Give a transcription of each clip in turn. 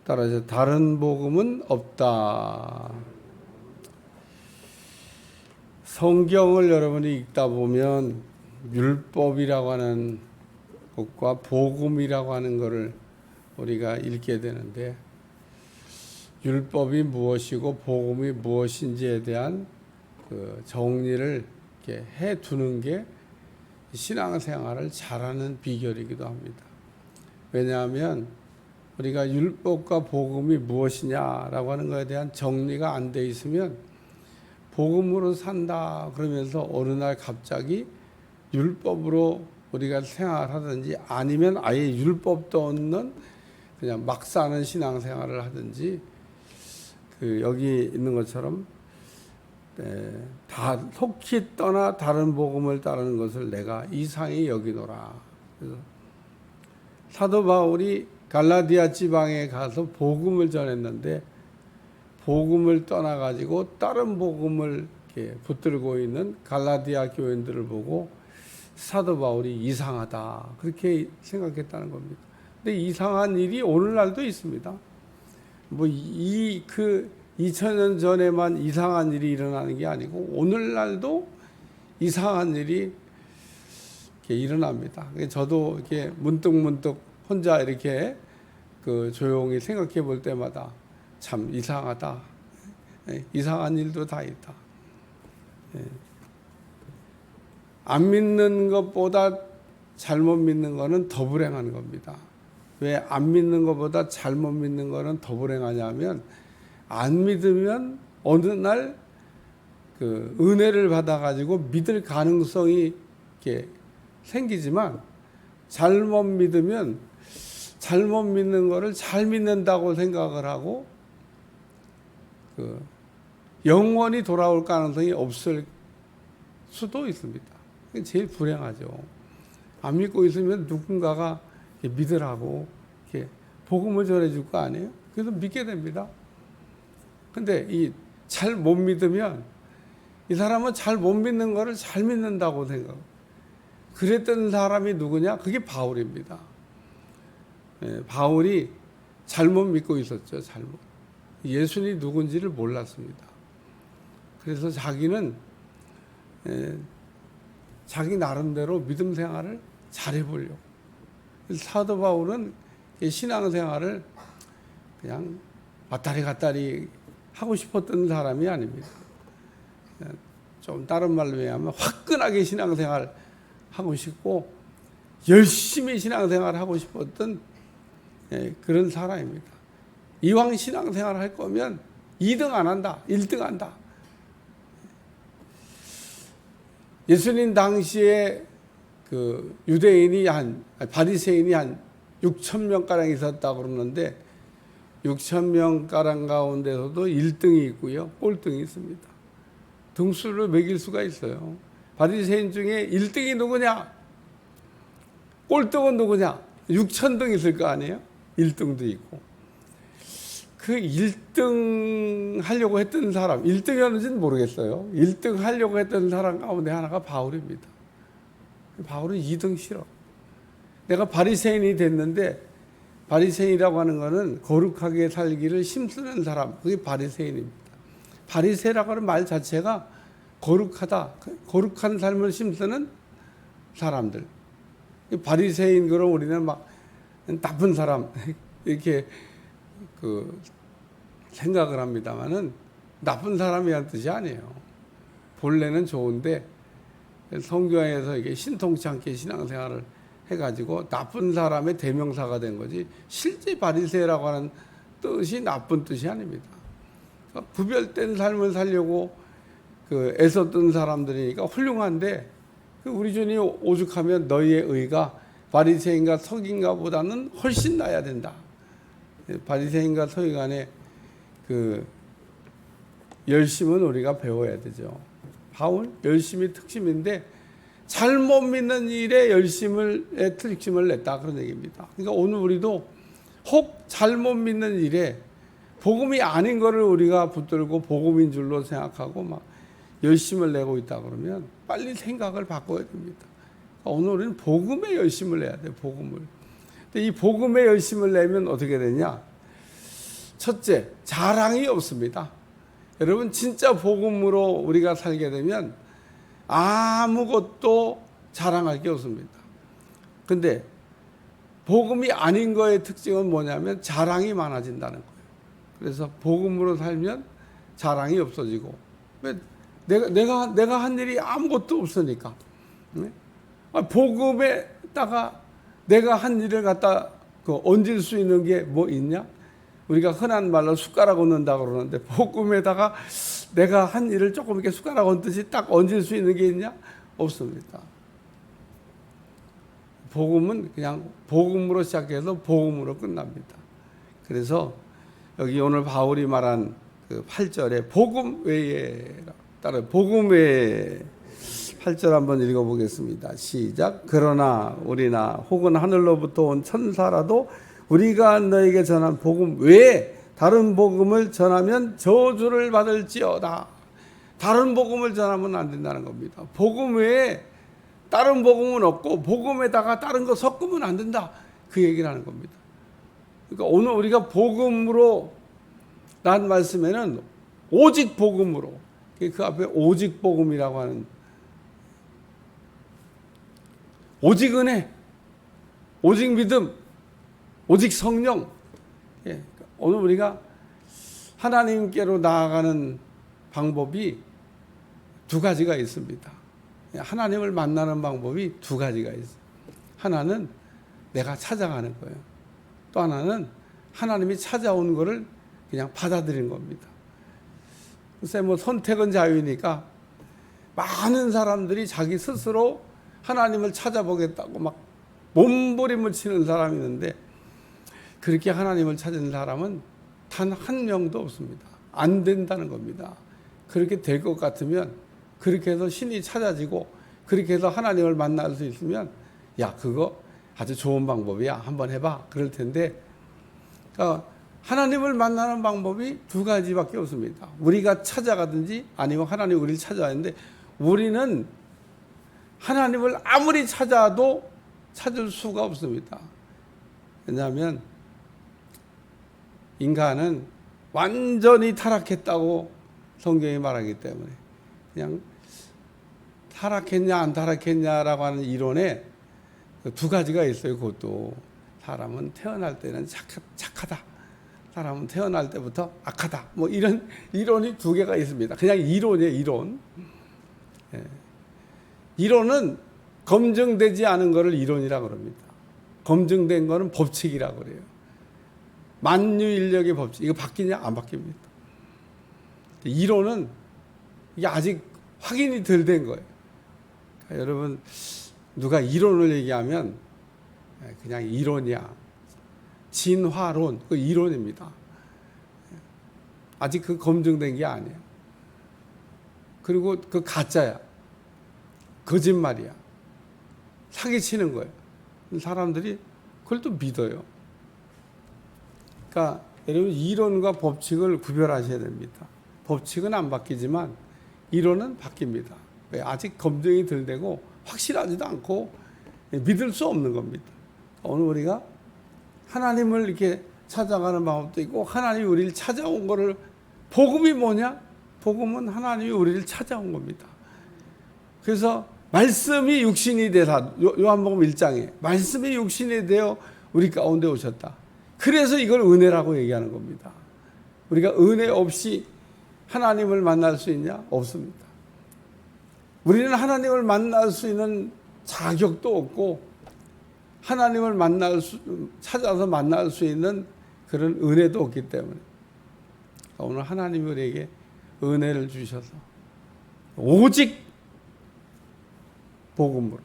따라서 다른 복음은 없다. 성경을 여러분이 읽다 보면 율법이라고 하는 것과 복음이라고 하는 것을 우리가 읽게 되는데, 율법이 무엇이고 복음이 무엇인지에 대한 그 정리를 이렇게 해 두는 게 신앙생활을 잘하는 비결이기도 합니다. 왜냐하면 우리가 율법과 복음이 무엇이냐라고 하는 것에 대한 정리가 안 돼 있으면 복음으로 산다 그러면서 어느 날 갑자기 율법으로 우리가 생활하든지, 아니면 아예 율법도 없는 그냥 막 사는 신앙생활을 하든지, 그 여기 있는 것처럼 다 속히 떠나 다른 복음을 따르는 것을 내가 이상히 여기노라. 그래서 사도 바울이 갈라디아 지방에 가서 복음을 전했는데, 복음을 떠나가지고 다른 복음을 이렇게 붙들고 있는 갈라디아 교인들을 보고 사도 바울이 이상하다 그렇게 생각했다는 겁니다. 근데 이상한 일이 오늘날도 있습니다. 뭐 2000년 전에만 이상한 일이 일어나는 게 아니고 오늘날도 이상한 일이 이렇게 일어납니다. 저도 이렇게 문득 혼자 이렇게 그 조용히 생각해 볼 때마다 참 이상하다. 이상한 일도 다 있다. 안 믿는 것보다 잘못 믿는 것은 더 불행한 겁니다. 왜 안 믿는 것보다 잘못 믿는 것은 더 불행하냐면, 안 믿으면 어느 날 그 은혜를 받아가지고 믿을 가능성이 이렇게 생기지만, 잘못 믿으면 잘못 믿는 것을 잘 믿는다고 생각을 하고 그 영원히 돌아올 가능성이 없을 수도 있습니다. 그게 제일 불행하죠. 안 믿고 있으면 누군가가 믿으라고 이렇게 복음을 전해줄 거 아니에요? 그래서 믿게 됩니다. 근데 이 잘 못 믿으면 이 사람은 잘 못 믿는 거를 잘 믿는다고 생각. 그랬던 사람이 누구냐? 그게 바울입니다. 바울이 잘못 믿고 있었죠. 잘못. 예수님이 누군지를 몰랐습니다. 그래서 자기는 자기 나름대로 믿음 생활을 잘해보려고. 사도 바울은 신앙생활을 그냥 왔다리 갔다리 하고 싶었던 사람이 아닙니다. 좀 다른 말로 얘기하면 화끈하게 신앙생활 하고 싶고 열심히 신앙생활 하고 싶었던 그런 사람입니다. 이왕 신앙생활 할 거면 2등 안 한다, 1등 한다. 예수님 당시에 그 유대인이 바리새인이 한 6천 명가량 있었다고 그러는데, 6천 명가량 가운데서도 1등이 있고요, 꼴등이 있습니다. 등수를 매길 수가 있어요. 바리새인 중에 1등이 누구냐? 꼴등은 누구냐? 6천 등 있을 거 아니에요? 1등도 있고. 그 1등 하려고 했던 사람, 1등이었는지는 모르겠어요. 1등 하려고 했던 사람 가운데 하나가 바울입니다. 바울은 2등 싫어. 내가 바리새인이 됐는데, 바리새인이라고 하는 것은 거룩하게 살기를 힘쓰는 사람, 그게 바리새인입니다. 바리새라고 하는 말 자체가 거룩하다, 거룩한 삶을 힘쓰는 사람들. 바리새인 그럼 우리는 막 나쁜 사람 이렇게 그 생각을 합니다만은, 나쁜 사람이란 뜻이 아니에요. 본래는 좋은데 성경에서 이게 신통치 않게 신앙생활을 해가지고 나쁜 사람의 대명사가 된 거지, 실제 바리새라고 하는 뜻이 나쁜 뜻이 아닙니다. 그러니까 구별된 삶을 살려고 그 애썼던 사람들이니까 훌륭한데, 그 우리 주님이 오죽하면 너희의 의가 바리새인과 서기관보다는 훨씬 나야 된다. 바리새인과 서기관의 그 열심은 우리가 배워야 되죠. 바울 열심이 특심인데, 잘못 믿는 일에 열심을 특심을 냈다 그런 얘기입니다. 그러니까 오늘 우리도 혹 잘못 믿는 일에 복음이 아닌 거를 우리가 붙들고 복음인 줄로 생각하고 막 열심을 내고 있다 그러면 빨리 생각을 바꿔야 됩니다. 오늘 우리는 복음에 열심을 내야 돼요. 복음을. 근데 이 복음에 열심을 내면 어떻게 되냐? 첫째, 자랑이 없습니다. 여러분, 진짜 복음으로 우리가 살게 되면 아무것도 자랑할 게 없습니다. 근데 복음이 아닌 거의 특징은 뭐냐면 자랑이 많아진다는 거예요. 그래서 복음으로 살면 자랑이 없어지고, 왜? 내가 한 일이 아무것도 없으니까. 복음에다가 내가 한 일을 갖다 얹을 수 있는 게 뭐 있냐? 우리가 흔한 말로 숟가락 얹는다고 그러는데, 복음에다가 내가 한 일을 조금 이렇게 숟가락 얹듯이 딱 얹을 수 있는 게 있냐? 없습니다. 복음은 그냥 복음으로 시작해서 복음으로 끝납니다. 그래서 여기 오늘 바울이 말한 그 8절에 복음 외에, 따라 복음 외에 8절 한번 읽어보겠습니다. 시작. 그러나 우리나 혹은 하늘로부터 온 천사라도 우리가 너에게 전한 복음 외에 다른 복음을 전하면 저주를 받을지어다. 다른 복음을 전하면 안 된다는 겁니다. 복음 외에 다른 복음은 없고 복음에다가 다른 거 섞으면 안 된다. 그 얘기를 하는 겁니다. 그러니까 오늘 우리가 복음으로 란 말씀에는 오직 복음으로, 그 앞에 오직 복음이라고 하는, 오직 은혜, 오직 믿음, 오직 성령. 오늘 우리가 하나님께로 나아가는 방법이 두 가지가 있습니다. 하나님을 만나는 방법이 두 가지가 있어요. 하나는 내가 찾아가는 거예요. 또 하나는 하나님이 찾아온 거를 그냥 받아들이는 겁니다. 글쎄 뭐 선택은 자유니까 많은 사람들이 자기 스스로 하나님을 찾아보겠다고 막 몸부림을 치는 사람이 있는데, 그렇게 하나님을 찾은 사람은 단 한 명도 없습니다. 안 된다는 겁니다. 그렇게 될 것 같으면, 그렇게 해서 신이 찾아지고 그렇게 해서 하나님을 만날 수 있으면, 야, 그거 아주 좋은 방법이야, 한번 해봐, 그럴 텐데, 그러니까 하나님을 만나는 방법이 두 가지밖에 없습니다. 우리가 찾아가든지 아니면 하나님이 우리를 찾아야 하는데, 우리는 하나님을 아무리 찾아도 찾을 수가 없습니다. 왜냐하면 인간은 완전히 타락했다고 성경이 말하기 때문에, 그냥 타락했냐 안 타락했냐라고 하는 이론에 두 가지가 있어요. 그것도 사람은 태어날 때는 착하다, 사람은 태어날 때부터 악하다, 뭐 이런 이론이 두 개가 있습니다. 그냥 이론이에요, 이론. 이론은 검증되지 않은 것을 이론이라고 그럽니다. 검증된 거는 법칙이라고 그래요. 만유인력의 법칙, 이거 바뀌냐? 안 바뀝니다. 이론은 이게 아직 확인이 덜 된 거예요. 그러니까 여러분, 누가 이론을 얘기하면 그냥 이론이야, 진화론, 그 이론입니다. 아직 그 검증된 게 아니에요. 그리고 그 가짜야, 거짓말이야, 사기치는 거예요. 사람들이 그걸 또 믿어요. 그러니까 여러분, 이론과 법칙을 구별하셔야 됩니다. 법칙은 안 바뀌지만 이론은 바뀝니다. 왜? 아직 검증이 덜 되고 확실하지도 않고 믿을 수 없는 겁니다. 오늘 우리가 하나님을 이렇게 찾아가는 방법도 있고, 하나님이 우리를 찾아온 거를, 복음이 뭐냐? 복음은 하나님이 우리를 찾아온 겁니다. 그래서 말씀이 육신이 되사, 요한복음 1장에 말씀이 육신이 되어 우리 가운데 오셨다. 그래서 이걸 은혜라고 얘기하는 겁니다. 우리가 은혜 없이 하나님을 만날 수 있냐? 없습니다. 우리는 하나님을 만날 수 있는 자격도 없고, 하나님을 찾아서 만날 수 있는 그런 은혜도 없기 때문에, 오늘 하나님이 우리에게 은혜를 주셔서 오직 복음으로,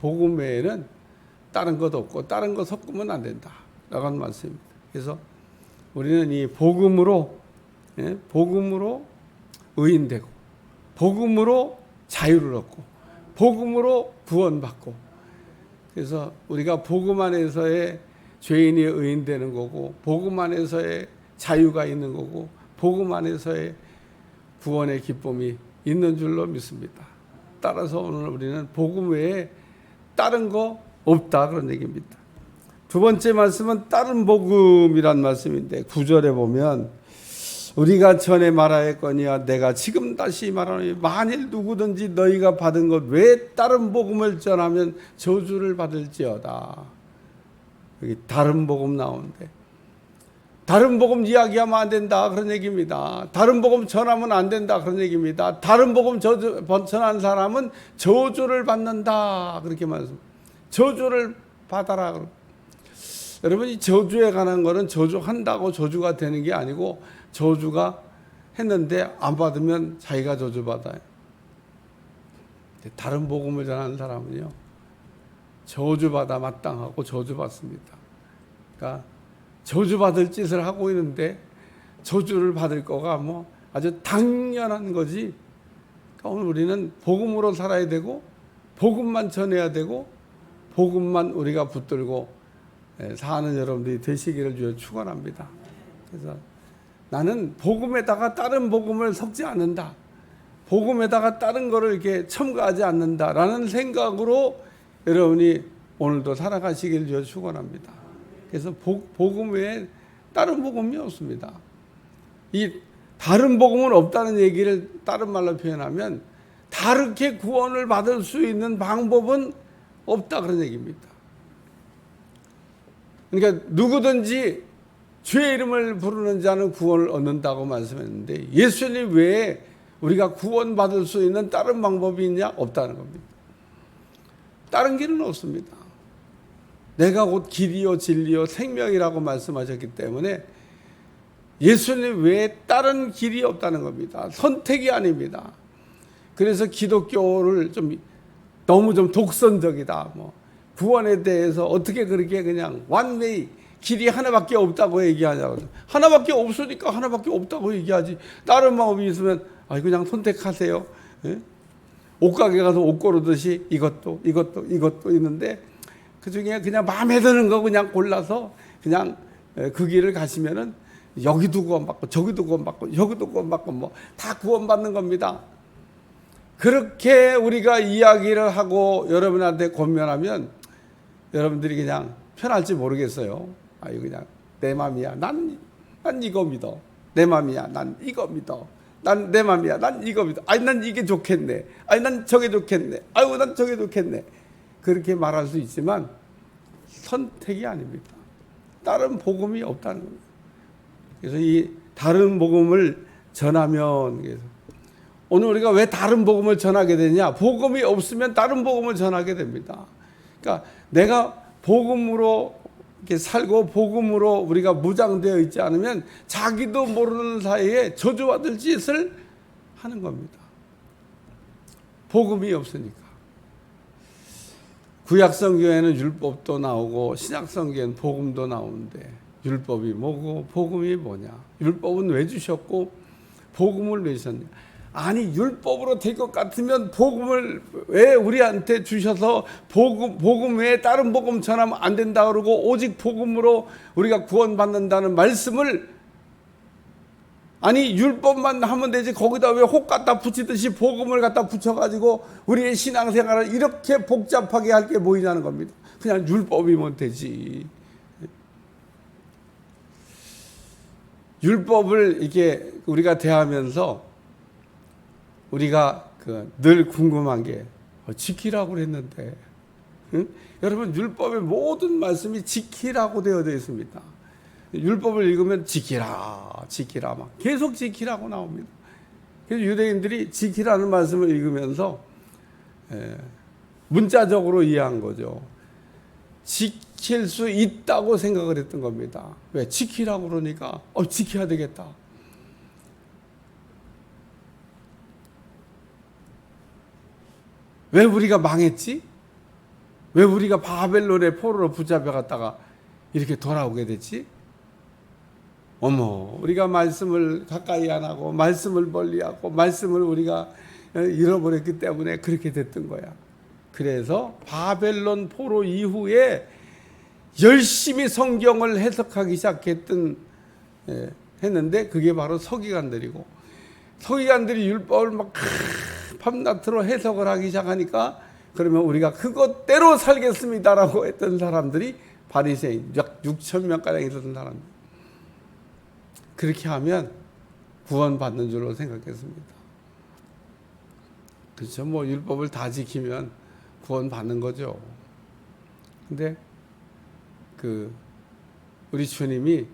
복음 외에는 다른 것 없고 다른 거 섞으면 안 된다 라고 하는 말씀입니다. 그래서 우리는 이 복음으로 의인되고, 복음으로 자유를 얻고, 복음으로 구원받고, 그래서 우리가 복음 안에서의 죄인이 의인되는 거고, 복음 안에서의 자유가 있는 거고, 복음 안에서의 구원의 기쁨이 있는 줄로 믿습니다. 따라서 오늘 우리는 복음 외에 다른 거 없다, 그런 얘기입니다. 두 번째 말씀은 다른 복음이란 말씀인데 9절에 보면 우리가 전에 말하였거니와 내가 지금 다시 말하노니 만일 누구든지 너희가 받은 것 외에 다른 복음을 전하면 저주를 받을지어다. 여기 다른 복음 나오는데 다른 복음 이야기하면 안 된다 그런 얘기입니다. 다른 복음 전하면 안 된다 그런 얘기입니다. 다른 복음 전하는 사람은 저주를 받는다 그렇게 말씀. 저주를 받아라. 여러분 이 저주에 관한 거는 저주한다고 저주가 되는 게 아니고 저주가 했는데 안 받으면 자기가 저주받아요. 다른 복음을 전하는 사람은요 저주받아 마땅하고 저주받습니다. 그러니까 저주받을 짓을 하고 있는데 저주를 받을 거가 뭐 아주 당연한 거지. 그러니까 오늘 우리는 복음으로 살아야 되고 복음만 전해야 되고 복음만 우리가 붙들고 사는 여러분들이 되시기를 주여 축원합니다. 그래서 나는 복음에다가 다른 복음을 섞지 않는다. 복음에다가 다른 거를 이렇게 첨가하지 않는다라는 생각으로 여러분이 오늘도 살아가시기를 주여 축원합니다. 그래서 복음 외에 다른 복음이 없습니다. 이 다른 복음은 없다는 얘기를 다른 말로 표현하면 다르게 구원을 받을 수 있는 방법은 없다 그런 얘기입니다. 그러니까 누구든지 주의 이름을 부르는 자는 구원을 얻는다고 말씀했는데 예수님 외에 우리가 구원받을 수 있는 다른 방법이 있냐? 없다는 겁니다. 다른 길은 없습니다. 내가 곧 길이요 진리요 생명이라고 말씀하셨기 때문에 예수님 외에 다른 길이 없다는 겁니다. 선택이 아닙니다. 그래서 기독교를 너무 독선적이다. 구원에 대해서 어떻게 그렇게 그냥 완웨이 길이 하나밖에 없다고 얘기하냐고. 하나밖에 없으니까 하나밖에 없다고 얘기하지. 다른 방법이 있으면 그냥 선택하세요. 예? 옷가게 가서 옷 고르듯이 이것도 있는데 그 중에 그냥 마음에 드는 거 그냥 골라서 그냥 그 길을 가시면은 여기도 구원받고 저기도 구원받고 여기도 구원받고 다 구원받는 겁니다. 그렇게 우리가 이야기를 하고 여러분한테 권면하면 여러분들이 그냥 편할지 모르겠어요. 이거 그냥 내 맘이야. 난 이거 믿어. 내 맘이야. 난 이거 믿어. 내 맘이야. 난 이거 믿어. 난 이게 좋겠네. 난 저게 좋겠네. 난 저게 좋겠네. 그렇게 말할 수 있지만 선택이 아닙니다. 다른 복음이 없다는 겁니다. 그래서 이 다른 복음을 전하면 그래서 오늘 우리가 왜 다른 복음을 전하게 되냐? 복음이 없으면 다른 복음을 전하게 됩니다. 그러니까 내가 복음으로 이렇게 살고 복음으로 우리가 무장되어 있지 않으면 자기도 모르는 사이에 저주받을 짓을 하는 겁니다. 복음이 없으니까. 구약성경에는 율법도 나오고 신약성경에는 복음도 나오는데 율법이 뭐고 복음이 뭐냐? 율법은 왜 주셨고 복음을 왜 주셨냐? 율법으로 될 것 같으면 복음을 왜 우리한테 주셔서 복음 외에 다른 복음 전하면 안 된다 그러고 오직 복음으로 우리가 구원받는다는 말씀을 율법만 하면 되지 거기다 왜 혹 갖다 붙이듯이 복음을 갖다 붙여가지고 우리의 신앙생활을 이렇게 복잡하게 할 게 뭐이냐는 겁니다. 그냥 율법이면 되지. 율법을 이렇게 우리가 대하면서 우리가 늘 궁금한 게 지키라고 그랬는데 응? 여러분 율법의 모든 말씀이 지키라고 되어 있습니다. 율법을 읽으면 지키라 막 계속 지키라고 나옵니다. 그래서 유대인들이 지키라는 말씀을 읽으면서 문자적으로 이해한 거죠. 지킬 수 있다고 생각을 했던 겁니다. 왜? 지키라고 그러니까 지켜야 되겠다. 왜 우리가 망했지? 왜 우리가 바벨론의 포로로 붙잡혀갔다가 이렇게 돌아오게 됐지? 우리가 말씀을 가까이 안 하고 말씀을 멀리하고 말씀을 우리가 잃어버렸기 때문에 그렇게 됐던 거야. 그래서 바벨론 포로 이후에 열심히 성경을 해석하기 했는데 그게 바로 서기관들이고 서기관들이 율법을 막 밤낮으로 해석을 하기 시작하니까 그러면 우리가 그것대로 살겠습니다라고 했던 사람들이 바리새인 약 6천 명가량 있었던 사람. 그렇게 하면 구원받는 줄로 생각했습니다. 그렇죠. 뭐 율법을 다 지키면 구원받는 거죠. 근데 우리 주님이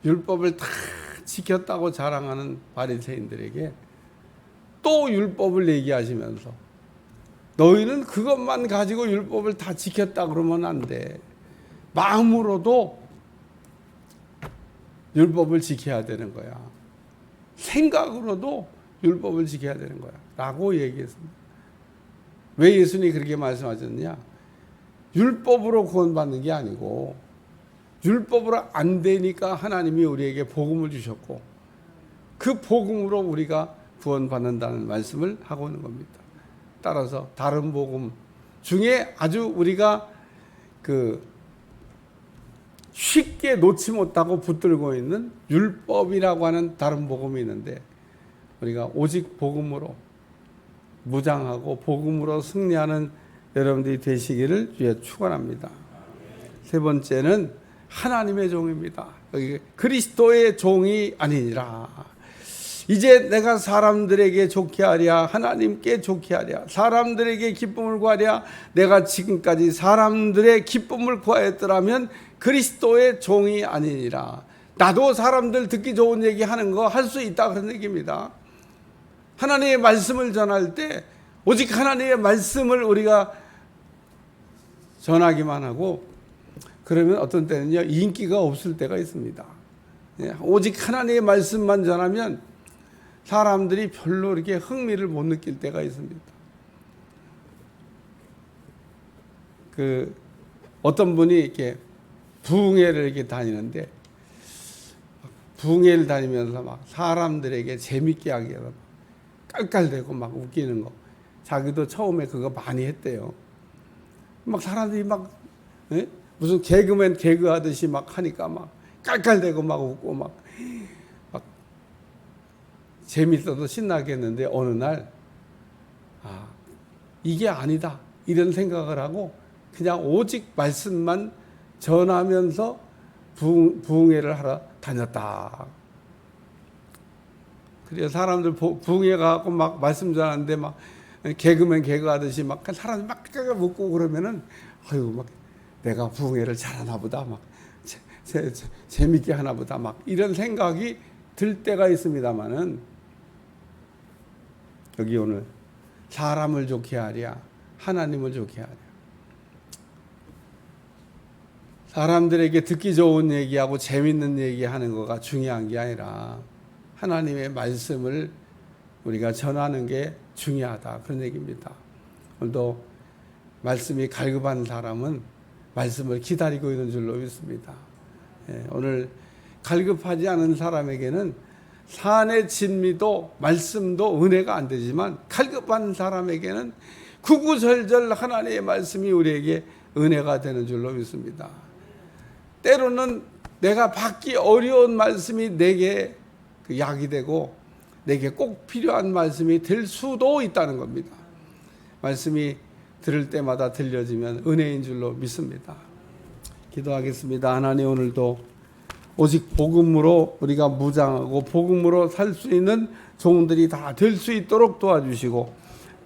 율법을 다 지켰다고 자랑하는 바리새인들에게 또 율법을 얘기하시면서 너희는 그것만 가지고 율법을 다 지켰다 그러면 안 돼. 마음으로도 율법을 지켜야 되는 거야. 생각으로도 율법을 지켜야 되는 거야. 라고 얘기했습니다. 왜 예수님이 그렇게 말씀하셨느냐? 율법으로 구원받는 게 아니고 율법으로 안 되니까 하나님이 우리에게 복음을 주셨고 그 복음으로 우리가 구원받는다는 말씀을 하고 있는 겁니다. 따라서 다른 복음 중에 아주 우리가 쉽게 놓지 못하고 붙들고 있는 율법이라고 하는 다른 복음이 있는데 우리가 오직 복음으로 무장하고 복음으로 승리하는 여러분들이 되시기를 주에 축원합니다. 세 번째는 하나님의 종입니다. 여기 그리스도의 종이 아니니라. 이제 내가 사람들에게 좋게 하랴 하나님께 좋게 하랴 사람들에게 기쁨을 구하랴 내가 지금까지 사람들의 기쁨을 구하였더라면 그리스도의 종이 아니니라. 나도 사람들 듣기 좋은 얘기 하는 거 할 수 있다 그런 얘기입니다. 하나님의 말씀을 전할 때 오직 하나님의 말씀을 우리가 전하기만 하고 그러면 어떤 때는요 인기가 없을 때가 있습니다. 오직 하나님의 말씀만 전하면 사람들이 별로 이렇게 흥미를 못 느낄 때가 있습니다. 어떤 분이 이렇게 부흥회를 이렇게 다니는데 부흥회를 다니면서 막 사람들에게 재밌게 하기 위해서 깔깔대고 막 웃기는 거. 자기도 처음에 그거 많이 했대요. 막 사람들이 막 무슨 개그맨 개그하듯이 막 하니까 막 깔깔대고 막 웃고 막 재밌어서 신나게 했는데 어느 날 이게 아니다 이런 생각을 하고 그냥 오직 말씀만 전하면서 부흥회를 하러 다녔다. 그래서 사람들 부흥회 가고 막 말씀 전하는데 막 개그맨 개그하듯이 막 사람들 막 웃고 그러면은 아유 막 내가 부흥회를 잘하나 보다 막 재밌게 하나 보다 막 이런 생각이 들 때가 있습니다만은 여기 오늘 사람을 좋게 하랴 하나님을 좋게 하랴 사람들에게 듣기 좋은 얘기하고 재밌는 얘기하는 거가 중요한 게 아니라 하나님의 말씀을 우리가 전하는 게 중요하다 그런 얘기입니다. 오늘도 말씀이 갈급한 사람은 말씀을 기다리고 있는 줄로 믿습니다. 오늘 갈급하지 않은 사람에게는 산의 진미도 말씀도 은혜가 안 되지만 갈급한 사람에게는 구구절절 하나님의 말씀이 우리에게 은혜가 되는 줄로 믿습니다. 때로는 내가 받기 어려운 말씀이 내게 약이 되고 내게 꼭 필요한 말씀이 될 수도 있다는 겁니다. 말씀이 들을 때마다 들려지면 은혜인 줄로 믿습니다. 기도하겠습니다. 하나님 오늘도 오직 복음으로 우리가 무장하고 복음으로 살 수 있는 종들이 다 될 수 있도록 도와주시고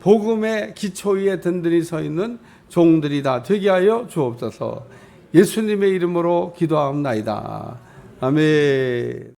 복음의 기초 위에 든든히 서 있는 종들이 다 되게 하여 주옵소서. 예수님의 이름으로 기도하옵나이다. 아멘.